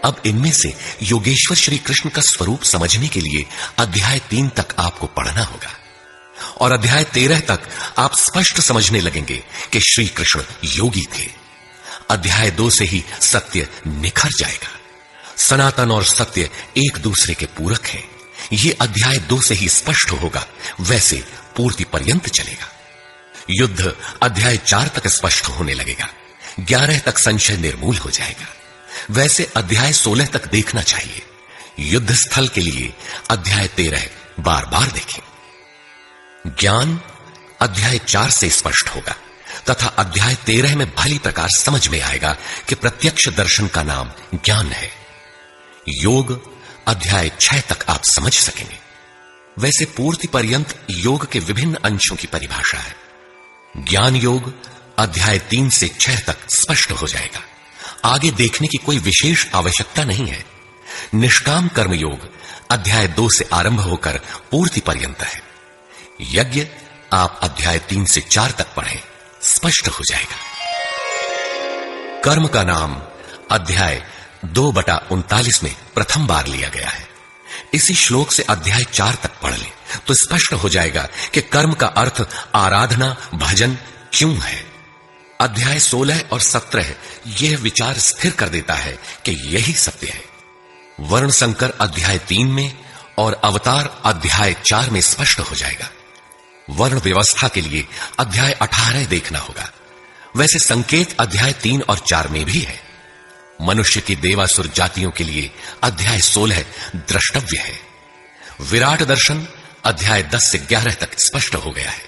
अब इनमें से योगेश्वर श्री कृष्ण का स्वरूप समझने के लिए अध्याय 3 तक आपको पढ़ना होगा और अध्याय 13 तक आप स्पष्ट समझने लगेंगे कि श्री कृष्ण योगी थे। अध्याय 2 से ही सत्य निखर जाएगा। सनातन और सत्य एक दूसरे के पूरक हैं। ये अध्याय 2 से ही स्पष्ट होगा, वैसे पूर्ति पर्यंत चलेगा। युद्ध अध्याय 4 तक स्पष्ट होने लगेगा। 11 तक संशय निर्मूल हो जाएगा। वैसे अध्याय 16 तक देखना चाहिए। युद्ध स्थल के लिए अध्याय 13 बार बार देखें। ज्ञान अध्याय 4 से स्पष्ट होगा तथा अध्याय 13 में भली प्रकार समझ में आएगा कि प्रत्यक्ष दर्शन का नाम ज्ञान है। योग अध्याय 6 तक आप समझ सकेंगे। वैसे पूर्ति पर्यंत योग के विभिन्न अंशों की परिभाषा है। ज्ञान योग अध्याय 3 से 6 तक स्पष्ट हो जाएगा। आगे देखने की कोई विशेष आवश्यकता नहीं है। निष्काम कर्म योग अध्याय 2 से आरंभ होकर पूर्ति पर्यंत है। यज्ञ आप अध्याय 3 से 4 तक पढ़ें, स्पष्ट हो जाएगा। कर्म का नाम अध्याय 2/39 में प्रथम बार लिया गया है। इसी श्लोक से अध्याय 4 तक पढ़ लें तो स्पष्ट हो जाएगा कि कर्म का अर्थ आराधना भजन क्यों है। अध्याय 16 और 17 यह विचार स्थिर कर देता है कि यही सत्य है। वर्ण संकर अध्याय 3 में और अवतार अध्याय 4 में स्पष्ट हो जाएगा। वर्ण व्यवस्था के लिए अध्याय 18 देखना होगा। वैसे संकेत अध्याय 3 और 4 में भी है। मनुष्य की देवासुर जातियों के लिए अध्याय 16 द्रष्टव्य है। विराट दर्शन अध्याय 10 से 11 तक स्पष्ट हो गया है।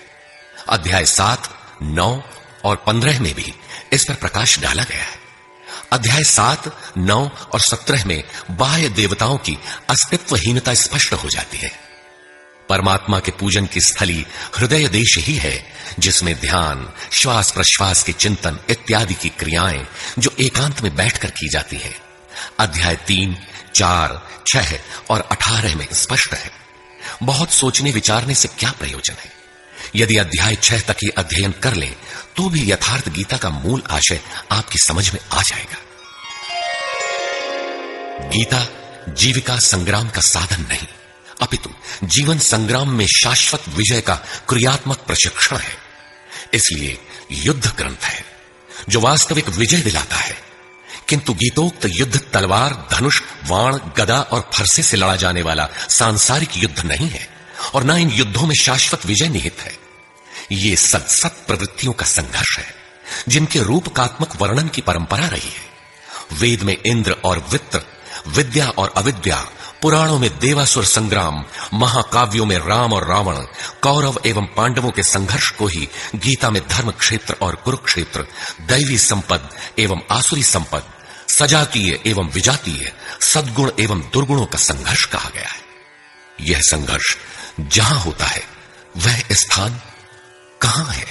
अध्याय 7, 9 और 15 में भी इस पर प्रकाश डाला गया है। अध्याय 7, 9 और 17 में बाह्य देवताओं की अस्तित्वहीनता स्पष्ट हो जाती है। परमात्मा के पूजन की स्थली हृदय देश ही है, जिसमें ध्यान, श्वास प्रश्वास के चिंतन इत्यादि की क्रियाएं जो एकांत में बैठकर की जाती है। अध्याय 3, 4, 6 और 18 में स्पष्ट है। बहुत सोचने विचारने से क्या प्रयोजन है। यदि अध्याय 6 तक ही अध्ययन कर लें तो भी यथार्थ गीता का मूल आशय आपकी समझ में आ जाएगा। गीता जीविका संग्राम का साधन नहीं, अपितु जीवन संग्राम में शाश्वत विजय का क्रियात्मक प्रशिक्षण है। इसलिए युद्ध ग्रंथ है जो वास्तविक विजय दिलाता है। किंतु गीतोक्त युद्ध तलवार, धनुष, वाण, गदा और फरसे से लड़ा जाने वाला सांसारिक युद्ध नहीं है और न इन युद्धों में शाश्वत विजय निहित है। ये सत प्रवृत्तियों का संघर्ष है जिनके रूपकात्मक वर्णन की परंपरा रही है। वेद में इंद्र और वृत्र, विद्या और अविद्या, पुराणों में देवासुर संग्राम, महाकाव्यों में राम और रावण, कौरव एवं पांडवों के संघर्ष को ही गीता में धर्म क्षेत्र और कुरुक्षेत्र, दैवी संपद एवं आसुरी संपद, सजातीय एवं विजातीय, सद्गुण एवं दुर्गुणों का संघर्ष कहा गया है। यह संघर्ष जहां होता है वह स्थान कहां है?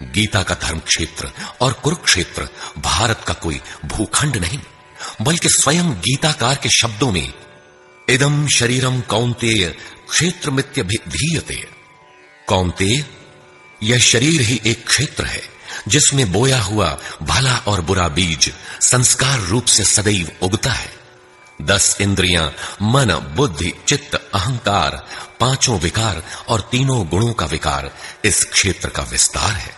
गीता का धर्म क्षेत्र और कुरुक्षेत्र भारत का कोई भूखंड नहीं, बल्कि स्वयं गीताकार के शब्दों में इदम शरीरम कौन्तेय क्षेत्रमित्यभिधीयते। कौन्तेय यह शरीर ही एक क्षेत्र है जिसमें बोया हुआ भला और बुरा बीज संस्कार रूप से सदैव उगता है। 10 इंद्रियां, मन, बुद्धि, चित्त, अहंकार, 5 विकार और 3 गुणों का विकार इस क्षेत्र का विस्तार है।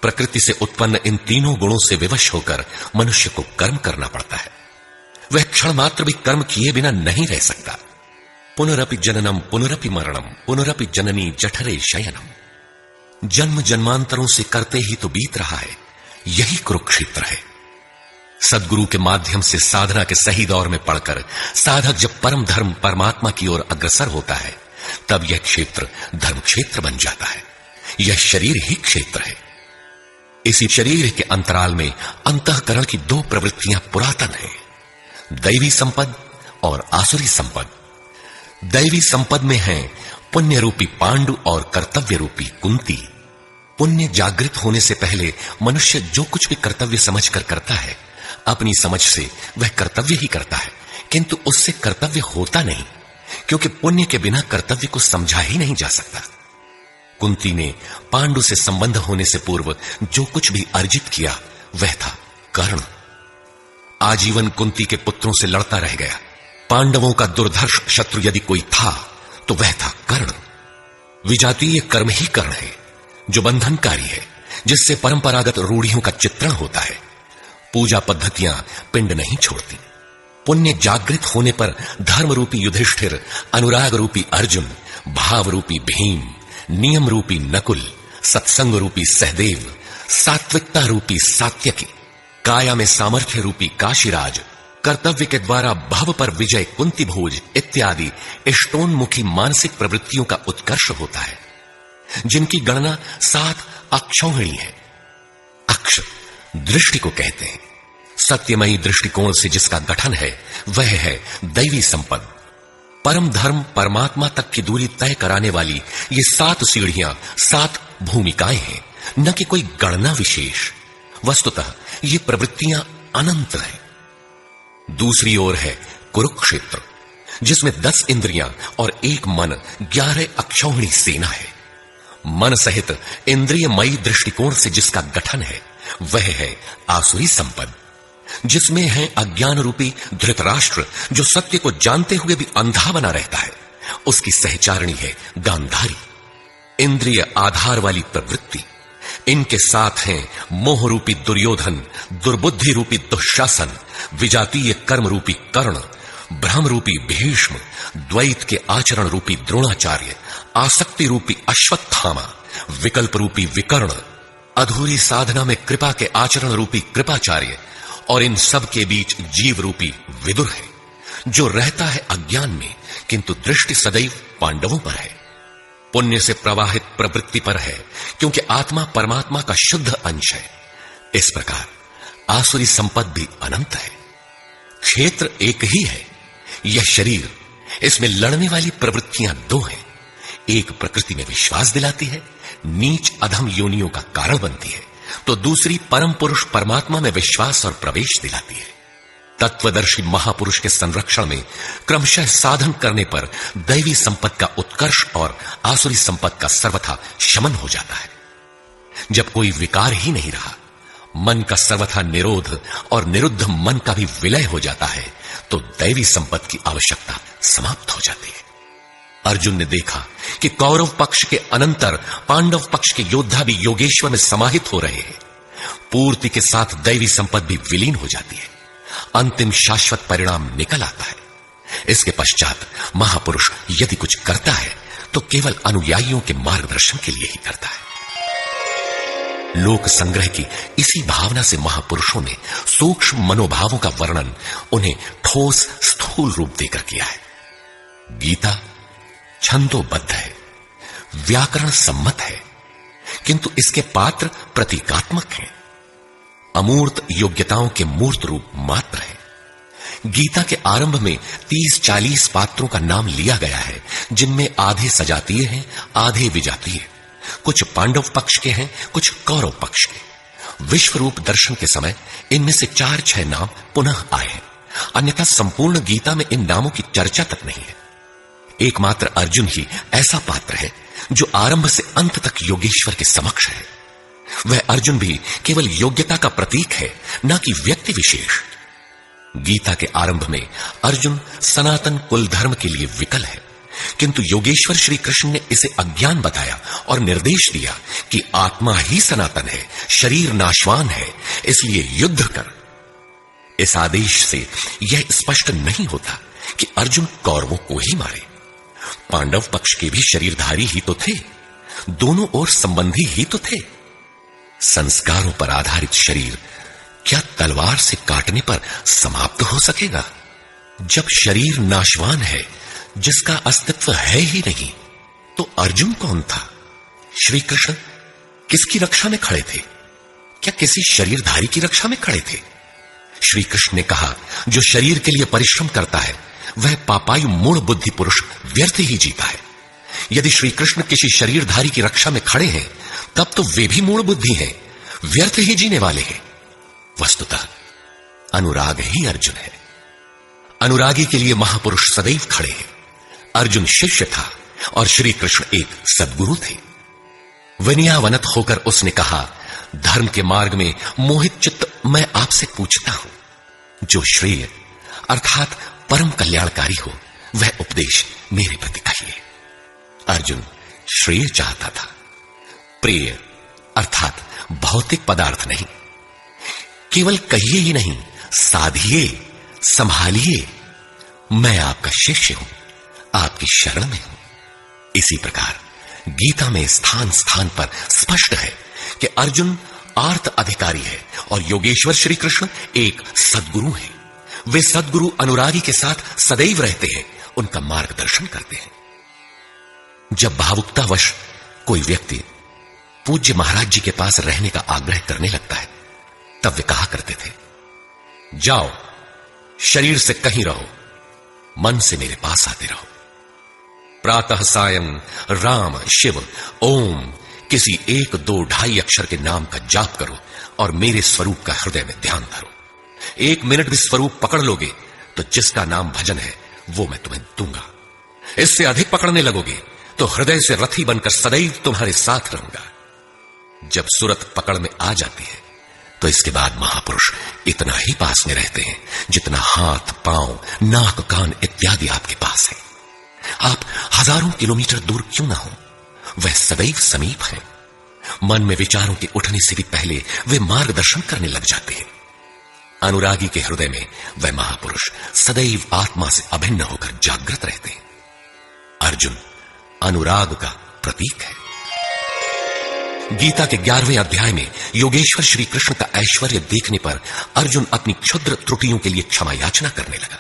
प्रकृति से उत्पन्न इन 3 गुणों से विवश होकर मनुष्य को कर्म करना पड़ता है। वह क्षण मात्र भी कर्म किए बिना नहीं रह सकता। पुनरपि जननम पुनरपि मरणम पुनरपि जननी जठरे शयनम। जन्म जन्मांतरों से करते ही तो बीत रहा है, यही कुरुक्षेत्र है। सद्गुरु के माध्यम से साधना के सही दौर में पढ़कर साधक जब परम धर्म परमात्मा की ओर अग्रसर होता है, तब यह क्षेत्र धर्म क्षेत्र बन जाता है। यह शरीर ही क्षेत्र है। इसी शरीर के अंतराल में अंतःकरण की 2 प्रवृत्तियां पुरातन हैं, दैवी संपद और आसुरी संपद। दैवी संपद में है पुण्य रूपी पांडु और कर्तव्य रूपी कुंती। पुण्य जागृत होने से पहले मनुष्य जो कुछ भी कर्तव्य समझकर करता है, अपनी समझ से वह कर्तव्य ही करता है, किंतु उससे कर्तव्य होता नहीं, क्योंकि पुण्य के बिना कर्तव्य को समझा ही नहीं जा सकता। कुंती ने पांडु से संबंध होने से पूर्व जो कुछ भी अर्जित किया वह था कर्ण। आजीवन कुंती के पुत्रों से लड़ता रह गया। पांडवों का दुर्धर्ष शत्रु यदि कोई था तो वह था कर्ण। विजातीय कर्म ही कर्ण है, जो बंधनकारी है, जिससे परंपरागत रूढ़ियों का चित्रण होता है। पूजा पद्धतियां पिंड नहीं छोड़ती। पुण्य जागृत होने पर धर्म रूपी युधिष्ठिर, अनुराग रूपी अर्जुन, भाव रूपी भीम, नियम रूपी नकुल, सत्संग रूपी सहदेव, सात्विकता रूपी सात्यकी, काया में सामर्थ्य रूपी काशीराज, कर्तव्य के द्वारा भव पर विजय कुंती भोज इत्यादि इष्टोन्मुखी मानसिक प्रवृत्तियों का उत्कर्ष होता है, जिनकी गणना 7 अक्षौहिणी है। अक्ष दृष्टि को कहते हैं। सत्यमयी दृष्टिकोण से जिसका गठन है वह है दैवी संपद। परम धर्म परमात्मा तक की दूरी तय कराने वाली ये 7 सीढ़ियां 7 भूमिकाएं हैं, न कि कोई गणना विशेष। वस्तुतः ये प्रवृत्तियां अनंत हैं। दूसरी ओर है कुरुक्षेत्र, जिसमें 10 इंद्रियां और 1 मन, 11 अक्षौहिणी सेना है। मन सहित इंद्रियमयी दृष्टिकोण से जिसका गठन है वह है आसुरी संपद, जिसमें है अज्ञान रूपी धृतराष्ट्र, जो सत्य को जानते हुए भी अंधा बना रहता है। उसकी सहचारिणी है गांधारी, इंद्रिय आधार वाली प्रवृत्ति। इनके साथ हैं मोह रूपी दुर्योधन, दुर्बुद्धि रूपी दुशासन, विजातीय कर्म रूपी कर्ण, भ्रम रूपी भीष्म, द्वैत के आचरण रूपी द्रोणाचार्य, आसक्ति रूपी अश्वत्थामा, विकल्प रूपी विकर्ण, अधूरी साधना में कृपा के आचरण रूपी कृपाचार्य, और इन सब के बीच जीव रूपी विदुर है, जो रहता है अज्ञान में, किंतु दृष्टि सदैव पांडवों पर है। पुण्य से प्रवाहित प्रवृत्ति पर है, क्योंकि आत्मा परमात्मा का शुद्ध अंश है। इस प्रकार आसुरी संपद भी अनंत है। क्षेत्र एक ही है, यह शरीर। इसमें लड़ने वाली प्रवृत्तियां 2 हैं। एक प्रकृति में विश्वास दिलाती है, नीच अधम योनियों का कारण बनती है, तो दूसरी परम पुरुष परमात्मा में विश्वास और प्रवेश दिलाती है। तत्वदर्शी महापुरुष के संरक्षण में क्रमशः साधन करने पर दैवी संपद का उत्कर्ष और आसुरी संपद का सर्वथा शमन हो जाता है। जब कोई विकार ही नहीं रहा, मन का सर्वथा निरोध और निरुद्ध मन का भी विलय हो जाता है, तो दैवी संपद की आवश्यकता समाप्त हो जाती है। अर्जुन ने देखा कि कौरव पक्ष के अनंतर पांडव पक्ष के योद्धा भी योगेश्वर में समाहित हो रहे हैं। पूर्ति के साथ दैवी संपद भी विलीन हो जाती है। अंतिम शाश्वत परिणाम निकल आता है। इसके पश्चात महापुरुष यदि कुछ करता है तो केवल अनुयायियों के मार्गदर्शन के लिए ही करता है। लोक संग्रह की इसी भावना से महापुरुषों ने सूक्ष्म मनोभावों का वर्णन उन्हें ठोस स्थूल रूप देकर किया है। गीता छंदोबद्ध है, व्याकरण सम्मत है, किंतु इसके पात्र प्रतीकात्मक हैं। अमूर्त योग्यताओं के मूर्त रूप मात्र है। गीता के आरंभ में 30-40 पात्रों का नाम लिया गया है, जिनमें आधे सजातीय हैं, आधे विजातीय। कुछ पांडव पक्ष के हैं, कुछ कौरव पक्ष के। विश्व रूप दर्शन के समय इनमें से 4-6 नाम पुनः आए हैं, अन्यथा संपूर्ण गीता में इन नामों की चर्चा तक नहीं है। एकमात्र अर्जुन ही ऐसा पात्र है जो आरंभ से अंत तक योगेश्वर के समक्ष है। वह अर्जुन भी केवल योग्यता का प्रतीक है, न कि व्यक्ति विशेष। गीता के आरंभ में अर्जुन सनातन कुल धर्म के लिए विकल है, किंतु योगेश्वर श्री कृष्ण ने इसे अज्ञान बताया और निर्देश दिया कि आत्मा ही सनातन है, शरीर नाशवान है, इसलिए युद्ध कर। इस आदेश से यह स्पष्ट नहीं होता कि अर्जुन कौरवों को ही मारे। पांडव पक्ष के भी शरीरधारी ही तो थे, दोनों ओर संबंधी ही तो थे। संस्कारों पर आधारित शरीर क्या तलवार से काटने पर समाप्त हो सकेगा? जब शरीर नाशवान है, जिसका अस्तित्व है ही नहीं, तो अर्जुन कौन था? श्री कृष्ण किसकी रक्षा में खड़े थे? क्या किसी शरीरधारी की रक्षा में खड़े थे? श्री कृष्ण ने कहा, जो शरीर के लिए परिश्रम करता है वह पापायु मूढ़ बुद्धि पुरुष व्यर्थ ही जीता है। यदि श्री कृष्ण किसी शरीरधारी की रक्षा में खड़े हैं, तब तो वे भी मूढ़ बुद्धि हैं, व्यर्थ ही जीने वाले हैं। वस्तुतः अनुराग ही अर्जुन है। अनुरागी के लिए महापुरुष सदैव खड़े हैं। अर्जुन शिष्य था और श्री कृष्ण एक सद्गुरु थे। विनयावनत होकर उसने कहा, धर्म के मार्ग में मोहित चित्त मैं आपसे पूछता हूं, जो श्रेय अर्थात परम कल्याणकारी हो वह उपदेश मेरे प्रति कहिए। अर्जुन श्रेय चाहता था, प्रिय अर्थात भौतिक पदार्थ नहीं। केवल कहिए ही नहीं, साधिए, संभालिए। मैं आपका शिष्य हूं, आपकी शरण में हूं। इसी प्रकार गीता में स्थान स्थान पर स्पष्ट है कि अर्जुन आर्त अधिकारी है और योगेश्वर श्री कृष्ण एक सद्गुरु है। वे सद्गुरु अनुरागी के साथ सदैव रहते हैं, उनका मार्गदर्शन करते हैं। जब भावुकतावश कोई व्यक्ति पूज्य महाराज जी के पास रहने का आग्रह करने लगता है, तब वे कहा करते थे, जाओ, शरीर से कहीं रहो, मन से मेरे पास आते रहो। प्रातः सायं राम शिव ओम किसी 1 2 2.5 अक्षर के नाम का जाप करो और मेरे स्वरूप का हृदय में ध्यान धरो। 1 मिनट भी स्वरूप पकड़ लोगे तो जिसका नाम भजन है वो मैं तुम्हें दूंगा। इससे अधिक पकड़ने लगोगे तो हृदय से रथी बनकर सदैव तुम्हारे साथ रहूंगा। जब सुरत पकड़ में आ जाती है तो इसके बाद महापुरुष इतना ही पास में रहते हैं जितना हाथ, पांव, नाक, कान इत्यादि आपके पास है। आप हजारों किलोमीटर दूर क्यों ना हो, वह सदैव समीप है। मन में विचारों के उठने से भी पहले वे मार्गदर्शन करने लग जाते हैं। अनुरागी के हृदय में वह महापुरुष सदैव आत्मा से अभिन्न होकर जागृत रहते हैं। अर्जुन अनुराग का प्रतीक है। गीता के 11वें अध्याय में योगेश्वर श्री कृष्ण का ऐश्वर्य देखने पर अर्जुन अपनी क्षुद्र त्रुटियों के लिए क्षमा याचना करने लगा।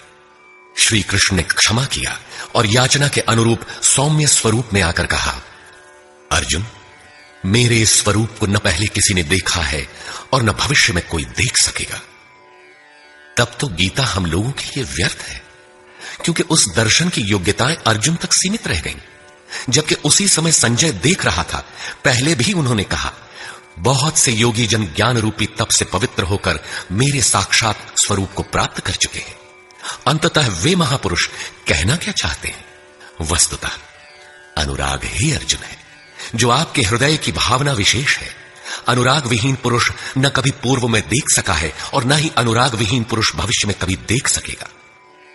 श्री कृष्ण ने क्षमा किया और याचना के अनुरूप सौम्य स्वरूप में आकर कहा, अर्जुन, मेरे स्वरूप को न पहले किसी ने देखा है और न भविष्य में कोई देख सकेगा। तब तो गीता हम लोगों के लिए व्यर्थ है, क्योंकि उस दर्शन की योग्यताएं अर्जुन तक सीमित रह गईं। जबकि उसी समय संजय देख रहा था। पहले भी उन्होंने कहा, बहुत से योगी जन ज्ञान रूपी तप से पवित्र होकर मेरे साक्षात स्वरूप को प्राप्त कर चुके हैं। अंततः वे महापुरुष कहना क्या चाहते हैं? वस्तुतः अनुराग ही अर्जुन है, जो आपके हृदय की भावना विशेष है। अनुराग विहीन पुरुष न कभी पूर्व में देख सका है और न ही अनुराग विहीन पुरुष भविष्य में कभी देख सकेगा।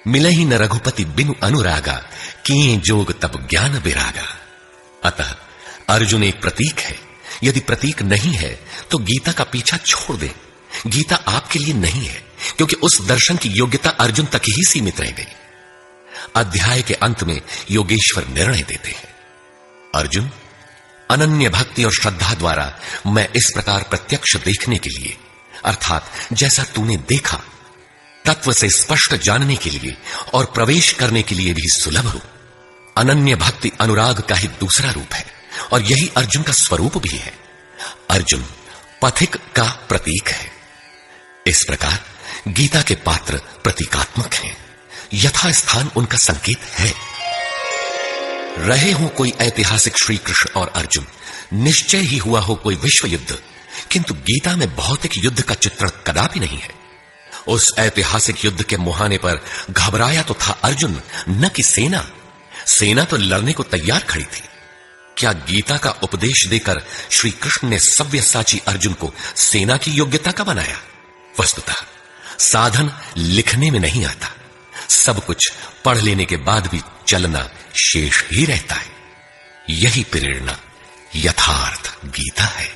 मिले ही न रघुपति बिनु अनुरागा, किए जोग तब ज्ञान बिरागा। अतः अर्जुन एक प्रतीक है। यदि प्रतीक नहीं है तो गीता का पीछा छोड़ दें। गीता आपके लिए नहीं है, क्योंकि उस दर्शन की योग्यता अर्जुन तक ही सीमित रह गई। अध्याय के अंत में योगेश्वर निर्णय देते हैं, अर्जुन, अनन्य भक्ति और श्रद्धा द्वारा मैं इस प्रकार प्रत्यक्ष देखने के लिए, अर्थात जैसा तूने देखा, तत्व से स्पष्ट जानने के लिए और प्रवेश करने के लिए भी सुलभ हूं। अनन्य भक्ति अनुराग का ही दूसरा रूप है और यही अर्जुन का स्वरूप भी है। अर्जुन पथिक का प्रतीक है। इस प्रकार गीता के पात्र प्रतीकात्मक हैं, यथास्थान उनका संकेत है। रहे हो कोई ऐतिहासिक श्री कृष्ण और अर्जुन, निश्चय ही हुआ हो कोई विश्व युद्ध, किंतु गीता में भौतिक युद्ध का चित्रण कदापि नहीं है। उस ऐतिहासिक युद्ध के मुहाने पर घबराया तो था अर्जुन, न कि सेना। सेना तो लड़ने को तैयार खड़ी थी। क्या गीता का उपदेश देकर श्री कृष्ण ने सव्यसाची अर्जुन को सेना की योग्यता का बनाया? वस्तुतः साधन लिखने में नहीं आता, सब कुछ पढ़ लेने के बाद भी चलना शेष ही रहता है। यही प्रेरणा यथार्थ गीता है।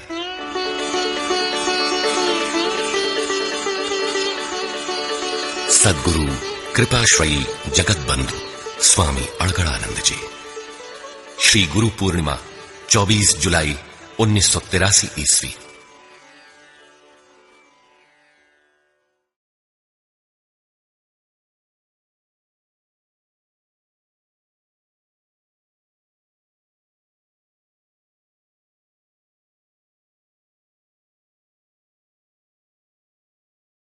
सद्गुरु कृपाश्रयी जगत बंधु स्वामी अड़गड़ानंद जी। श्री गुरु पूर्णिमा 24 जुलाई 1983 ईस्वी।